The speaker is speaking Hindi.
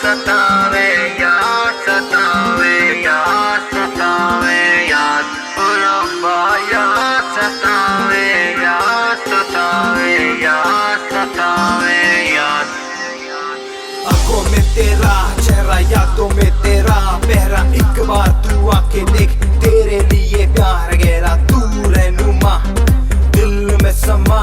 सतावे याद, सतावे याद, सतावे याद, ओ रब्बा याद सतावे याद, सतावे याद, सतावे याद। आंखों में तेरा चेहरा, यादों में तेरा पहरा, एक बार तू आके देख, तेरे लिए प्यार गहरा, तू रहनुमा दिल में समा।